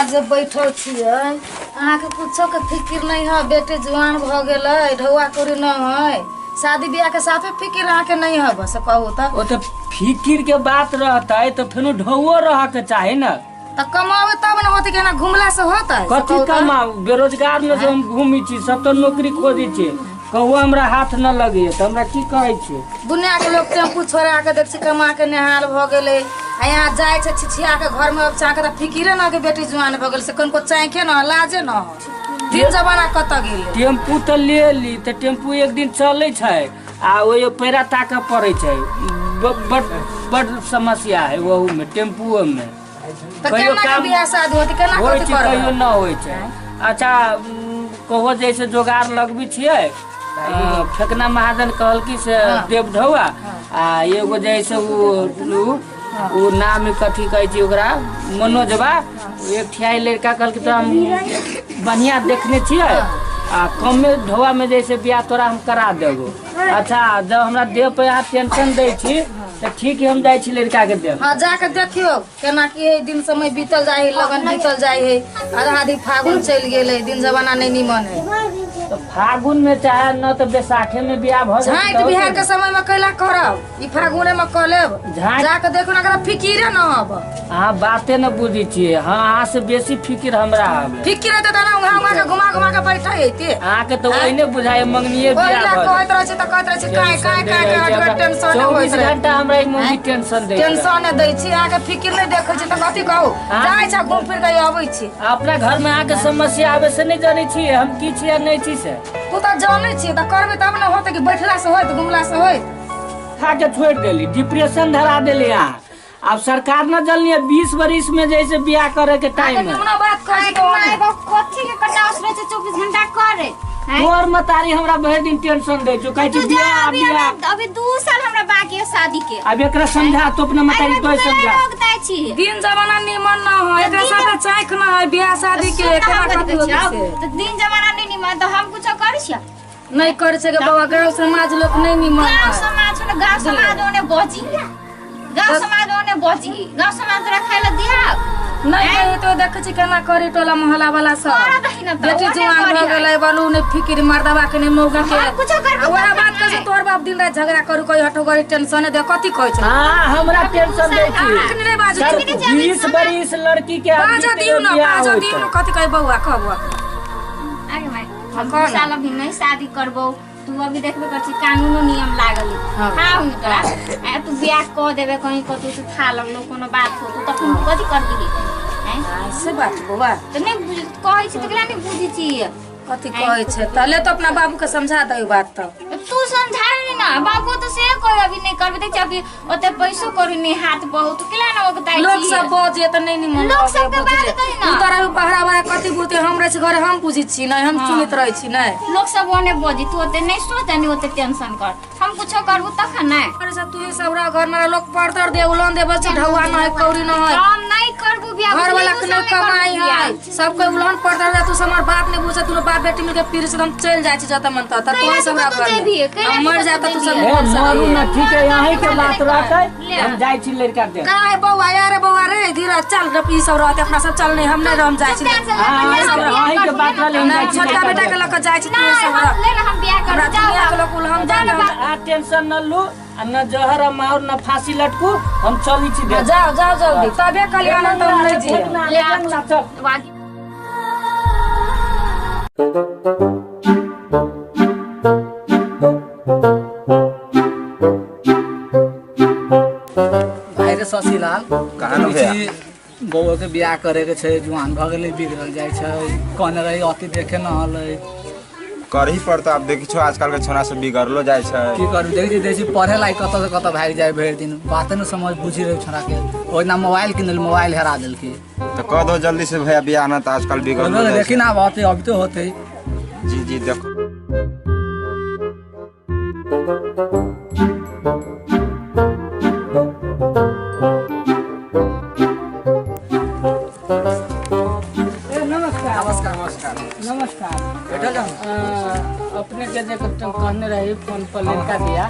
जब बैठल छियै अहाँके कुछो के फिक्र नहीं है। बेटे जवान भ गेलै, ढौआ कौड़ी न है, शादी ब्याह के साथे फिक्र अहाँके नहीं है। बस कहू तो फिक्र के बात रहता है तो फिर ढौओ रह के चाहे न तो कमावे तब न होते के ना घुमला से होता है। कथी कमाऊ? बेरोजगार में जो हम घूमी छी सब तो नौकरी खोजी छी, कहू हमरा हाथ न लगे तो हमरा की कहै छी? दुनिया के लोग टेम्पू छोड़ा के देख छी कमा के नेहाल भ गेले, आ यहाँ जाए छे छिछिया के घर में अब चाके त फिक्रे न के बेटी जवान भ गेल से कनको चाहे न लाजे न। दिन जमाना कत गेल? टेम्पू तो ले ली तो टेम्पू एक दिन चले छै आ वो पैरा ताके पड़े छै, बड़ समस्या है वहू में टेम्पू में। कहियो काम बियाह शादी होती केना कथि करब? कहियो न होय छै। अच्छा कहो जैसे जोगार लगबी छियै, फेकना महाजन कहलकी से देव ढौआ आ एगो जैसे वो नाम कथी कहै छी ओकरा मनोजबा, एक ठिया लड़का कहलकी तो हम बढ़िया देखने छियै आ कमे ढौआ में जैसे बियाह तोरा हम करा देबो। अच्छा जब हमरा देह पे यहाँ टेंशन दै छी तो ठीक है हम जाए छी लड़का के देख। हाँ जाके देखियो केना की है, दिन समय बीतल जाए है, लगन बीतल जाए है, आधा आधी फागुन चल गेले, दिन जमाना नहीं निमन है। तो फागुन में चाहे न तो बैसाखे में बियाह भ जाए। झाँट बिहार के समय में कैला करब, ई फागुने में क लेब। जाके देखो ना फिकिरे न हब। हाँ बाते न बुझी छिए। हाँ अहाँ से बेसी फिक्र हमरा हबे। फिकिर है तो ना उहाँ के घुमा घुमा के बैठा है ते। अहाँ के तो ओइने बुझाए मंगनिए बियाह भ। कहत रह छी त कहत रह छी काय टेंशन होय छै। 24 घंटा हमरा ई मोगी टेंशन दै। टेंशन दै छी, अहाँ के फिकिर नहीं देखै छी त कथि कहू? जाय छ घूम फिर के आबै छी। अपना घर में आके समस्या आवे से नहीं जाने छी हम की छी नहीं छी से। तू तो जाने छी त करबे तब न होते कि बैठला से होत घुमला से होत। खा के छोड़ देली, डिप्रेशन धरा देली। यहाँ अब सरकार न जलनी 20 बरिस में जैसे बियाह करे के टाइम है। हमरा बात कहै तो माय बाप कथि के कटास रहे छै 24 घंटा करे। तोर मतारी हमरा भर दिन टेंशन दे जो कहै छी बियाह अभी 2 साल हमरा बाकी है शादी के। अब एकरा समझा तो अपना मतारी तो समझा। दिन जमाना निमन न हो, एकरा साथे चाख न है बियाह शादी के केना कथि हो छै? तो दिन जमाना नहीं निमन तो हम कुछ कर छिया नहीं करे छै के बाबा। गांव समाज लोग नहीं निमन है। गांव समाज में गांव समाज ओने बची, गांव समाज ओने बची, गांव समाज तोरा खाइला दिया नहीं है तो देख छी केना करे टोला मोहल्ला वाला सब। बेटी जवान भ गेलै बालू ने फिकिर मर्दवा के ने मौका के कुछ कर। ओरा बात कहै तोर बाप दिन रात झगड़ा करू, कोई हटो गरी टेंशन दे कथि कहै छै? हां हमरा टेंशन दे छी। नहीं बाजू 20 बरिस लड़की के बाजा दियो न, बाजा दियो न, कथि कहै बौआ कहबो? आगे माय हम साल अभी नहीं शादी करबो, तू अभी देखबे कर छी कानूनो नियम लागल है। हां हुनका आ तू ब्याह क देबे कहीं कतु से था लगलो कोनो बात हो तो तखन कथि कर दिही? हैं से बात बौआ तो नहीं कहै छी त केला नहीं बुझी छी कथि कहै छै? तले तो अपना बाबू के समझा दई बात। तू समझाई ना बाबू तो से कोई अभी नहीं करबे देख अभी ओते पैसो करी नहीं हाथ बहुत केला ना ओकताई लोग सब बोझे त नहीं निमन लोग सब के बात करी ना। तू तारा बहरा बहरा कथि बुते हमरे से घरे हम बुझी छी नहीं, हम सुनित रहै छी नहीं। लोग सब ओने बोझी तू ओते नहीं सोच नहीं ओते टेंशन कर, हम कुछ करबू तखन नहीं। अरे सब तू ही सब घर में लोग पड़तर दे उलन दे बच्चा ढौआ न है कौड़ी न है। हम नहीं करबू बियाह घर वाला के नहीं कमाई है, सब कोई उलन पड़तर दे। तू हमार बाप ने पूछा तू बाप बेटी मिलके फिर से हम चल जाय छी जत मन त तू सब हम मर जाता तू सब मरू न। ठीक है यहीं के बात रहते हम जाय छी लड़का दे। काय बौआ यार बौआ रे धीरे चल रपी सब रहते अपना सब चल नहीं हम नहीं हम जाय छी। हां सब यहीं के बात रहले हम जाय छी। छोटका बेटा के लक जाय छी तू सब ले हम बियाह कर दुनिया के लोग हम जान आ टेंशन न लो न जहर मार न फांसी लटकू हम चली छी दे। जाओ जाओ जल्दी तबे कल्याण तो नहीं जी ले ना चल। भाई रे शशिलाल कहाँ न भैया? बउआ के बियाह करे के छै, जुआन भ गेलै बिगड़ल जाय छै, कहने रही अति देखे न हलै। करही पड़ता। अब देखी छो आजकल के छोरा सब बिगड़लो जाय छै। की करू देखी देसी पढ़े लायक कत से कत भाग जाय भरि दिन, बाते न समझ बुझी रहे छोरा के। ओइना मोबाइल किनल, मोबाइल हेरा देलकी। तो कह दो जल्दी से भैया बियाह न त आजकल बिगड़लो जाय छै। देखी ना बात अभी तो होते। जी जी देखो नमस्कार। अपने के जे कहने रही फोन पर लड़का दिया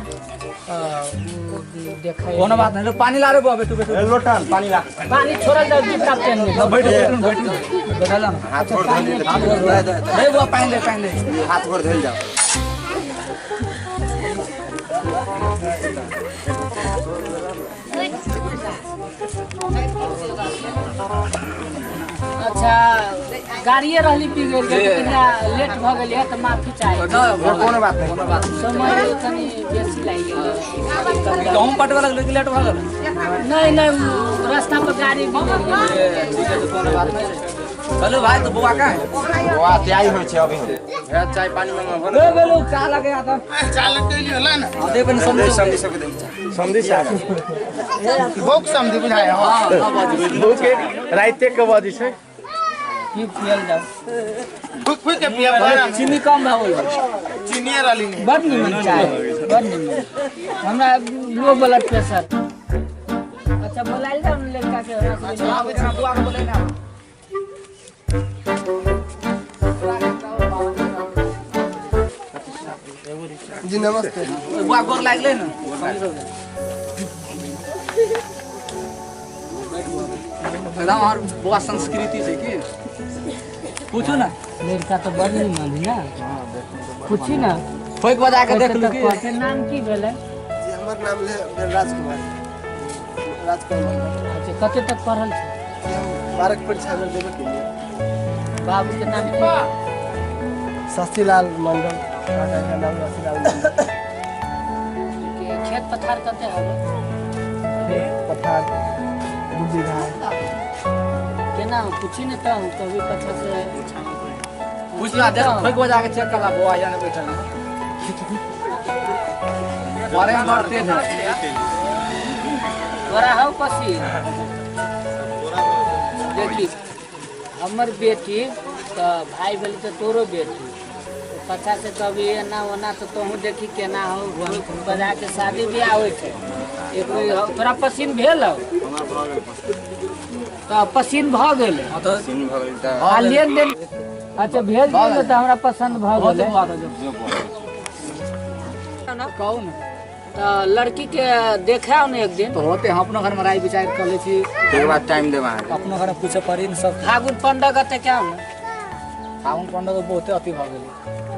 देखै कोनो बात नहीं, पानी ला रे बुआ, बैठो बैठो। लोटन पानी ला। पानी छोड़ल जाओ जूता पहन ले बैठो बैठो बैठो ना। हाथ गोड़ धोल दे। दे बुआ, पानी ले पानी ले। हाथ गोड़ धोल जाओ। अच्छा गाड़िए रहली पी गेल लेकिन लेट भ गेल है त माफी चाही कोनो बात नहीं। समय तनी बेसी लागि गेल कहूं पटवा लगले कि लेट भ गेल? नहीं नहीं रास्ता पर गाड़ी भी लग गेल कोनो बात नहीं। चलो भाई, तो बुआ का है? बुआ तैयारी होय छै अभी। चाय पानी में ले बेलो चा लगे आता। चाल कैली होला न दे बन समझी समझी सब दे। समझी साहब। भोक समझी बुझाय हो राइते के बजी छै की पियल जाओ फुक फुक के पिया बना चीनी कम भ गेल चीनी रहली नहीं बड़ निमन चाय बड़ निमन हमरा लो ब्लड प्रेशर अच्छा बोलाइल जाओ न लड़का के अच्छा आवे जना बुआ के बोले ना। जी नमस्ते बुआ गोर लागले ना। एकदम और बुआ संस्कृति छै की? पूछू ना। लड़का तो बड़ निमन है ना पूछी ना कोई बजा के देख लू की? के नाम की भेलै जी हमर नाम ले राजकुमार राजकुमार अच्छा कते तक पढ़ल छै बारक परीक्षा में देबे के लिए बाबू के नाम की शशिलाल मंडल काका का नाम शशिलाल मंडल के खेत पथार कते हवे पठार बुद्धि घाट केना पूछी ने तो कभी पछा से पूछ ला देख कोई बजा के चेक करा बुआ या ने बैठल। मारे में बढ़ते हैं। तोरा हो पसी देखी हमर बेटी तो भाई भेल तो तोरो बेटी पछा से कभी एना ओना तो तोहू देखी केना हो बजा के शादी ब्याह होइ छै एक बेर तोरा पसीन भेल हो तो पसीन भ गेल हां तो सिन भगल त आ लेन देन अच्छा भेज दियो तो हमरा पसंद भ गेल कहू ना। तो लड़की के देखाओ ने एक दिन तो होते हम अपना घर में राय विचार कर ले छी। एक बार टाइम देबा। अपना घर में पूछे पड़ी न सब। फागुन 15 गते क्या हो फागुन 15 को बहुते अति भ गेल।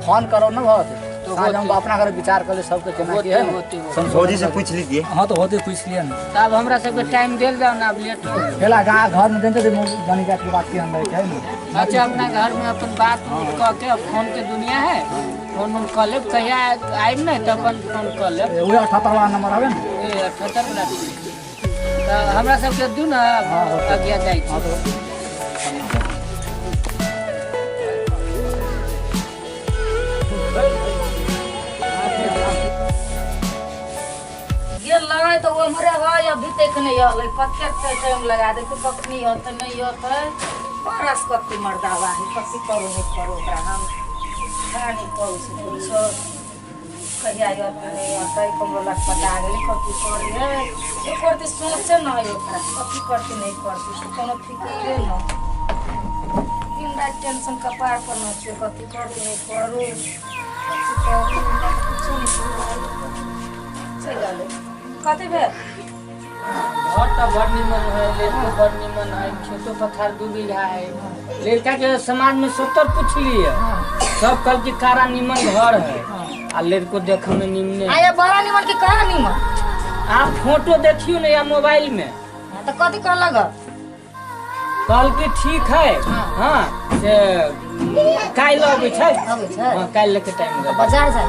फोन करो ना बहुत तो आज हम अपना घर विचार कर ले सबके केना की है ना। फौजी से पूछ लीजिए। हां तो होते पूछ लिया ना। तब हमरा सबके टाइम देल जाओ ना अब लेट हो पहला गांव घर में देते थे जानी जात की बात की अंदर है ना। अच्छा अपना घर में अपन बात कह के फोन के दुनिया है फोन कर ले कहिया आइब नहीं तो अपन फोन कर ले उहे 78 वाला नंबर आवे ना। 78 वाला तो हमरा सबके दू ना आज्ञा जाइ छी ये लड़ाई तो वो मरे हो या भी तक नहीं आले कते टाइम लगा दे कि कखनी होत नहीं होत बरस कते मर्दावा है कति करो नहीं करो ओकरा हम खानी कहू से पूछो कहिया होत नहीं होत कमरो लग पता गेल कति करी है ये करती सोचे न है ओकरा कति करती नहीं करती कोनो फिक्रे न दिन रात टेंशन कपार पर न छे कति करू नहीं करू कति करू कुछ नहीं सही गाले कति भेल घर तो बड़ निमन है लड़को बड़ निमन है खेतो पथार 2 बीघा है लड़का के समाज में 70 पूछ लिए सब कल की कारा निमन घर है आ लड़को देखे में निमने आया बड़ा निमन की कहा निमन आप फोटो देखियो ना या मोबाइल में तो कथी कर लग कल की ठीक है हाँ से काल अबै छै अबै छै हाँ काल लेके टाइम तो बाजार जाए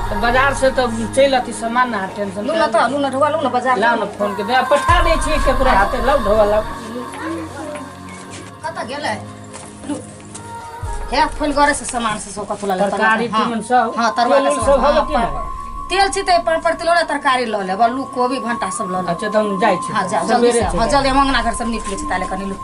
तो बाजार से तो चल अथी सामान ना टेंशन लू ना तो लू ना ढोवा लू ना बाजार लाओ ना फोन के दे पठा दे छी केकरो हाथे लाओ ढोवा लाओ कत गेलै लू हे फोन करे से सामान से सब कथु ला तरकारी तीमन सब हां तरकारी तेल सब हवे कि ना तेल छिते पर तिलोड़ा तरकारी ल ले बल्लू कोबी भंटा सब ल ले अच्छा तो हम जाय छी हां जा जल्दी से हां जल्दी मंगना घर सब निकले छै ताले कनी लू